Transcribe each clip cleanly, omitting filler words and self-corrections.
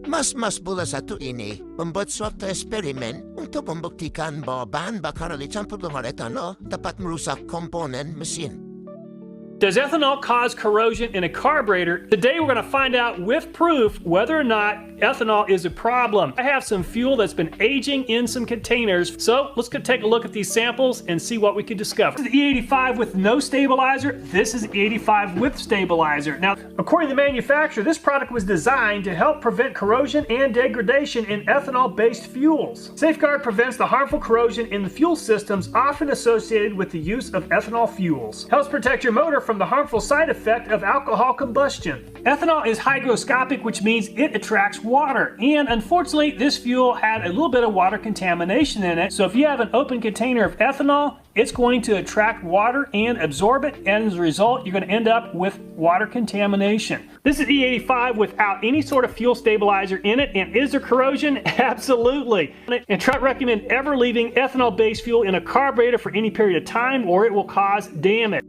Mas bula sa ini, membuat suatu eksperimen untuk membuktikan bahwa bahan bakar dicampur dengan ethanol dapat merusak komponen mesin. Does ethanol cause corrosion in a carburetor? Today we're going to find out with proof whether or not ethanol is a problem. I have some fuel that's been aging in some containers, so let's go take a look at these samples and see what we can discover. This is the E85 with no stabilizer. This is the E85 with stabilizer. Now, according to the manufacturer, this product was designed to help prevent corrosion and degradation in ethanol-based fuels. Safeguard prevents the harmful corrosion in the fuel systems often associated with the use of ethanol fuels. Helps protect your motor from the harmful side effect of alcohol combustion. Ethanol is hygroscopic, which means it attracts water, and unfortunately this fuel had a little bit of water contamination in it. So if you have an open container of ethanol, it's going to attract water and absorb it, and as a result you're going to end up with water contamination. This is E85 without any sort of fuel stabilizer in it, and is there corrosion? Absolutely. And try not recommend ever leaving ethanol-based fuel in a carburetor for any period of time, or it will cause damage.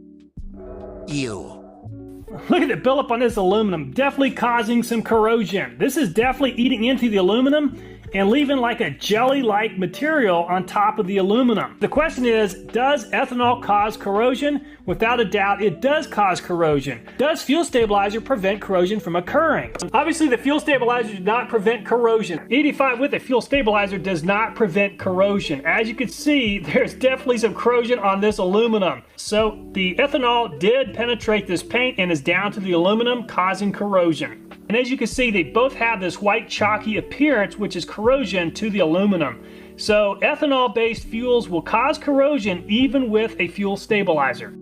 Look at the buildup on this aluminum, definitely causing some corrosion. This is definitely eating into the aluminum and leaving like a jelly-like material on top of the aluminum. The question is, does ethanol cause corrosion? Without a doubt, it does cause corrosion. Does fuel stabilizer prevent corrosion from occurring? Obviously, the fuel stabilizer does not prevent corrosion. 85 with a fuel stabilizer does not prevent corrosion. As you can see, there's definitely some corrosion on this aluminum. So the ethanol did penetrate this paint and is down to the aluminum, causing corrosion. And as you can see, they both have this white chalky appearance, which is corrosion to the aluminum. So ethanol-based fuels will cause corrosion even with a fuel stabilizer.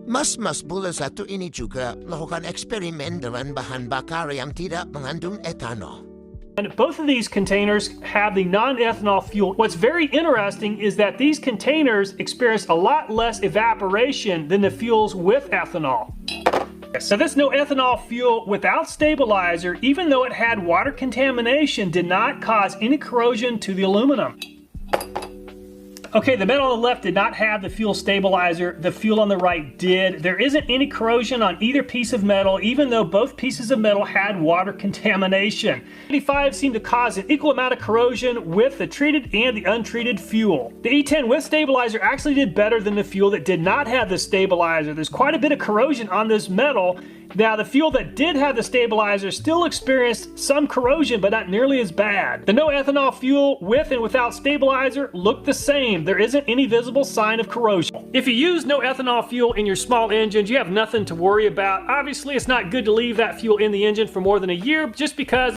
Mas bula sa ini juga melakukan eksperimen dengan bahan bakar yang tidak mengandung ethanol. And both of these containers have the non-ethanol fuel. What's very interesting is that these containers experience a lot less evaporation than the fuels with ethanol. So this no ethanol fuel without stabilizer, even though it had water contamination, did not cause any corrosion to the aluminum. Okay, the metal on the left did not have the fuel stabilizer. The fuel on the right did. There isn't any corrosion on either piece of metal, even though both pieces of metal had water contamination. 85 seemed to cause an equal amount of corrosion with the treated and the untreated fuel. The E10 with stabilizer actually did better than the fuel that did not have the stabilizer. There's quite a bit of corrosion on this metal. Now, the fuel that did have the stabilizer still experienced some corrosion, but not nearly as bad. The no ethanol fuel with and without stabilizer looked the same. There isn't any visible sign of corrosion. If you use no ethanol fuel in your small engines, you have nothing to worry about. Obviously, it's not good to leave that fuel in the engine for more than a year, just because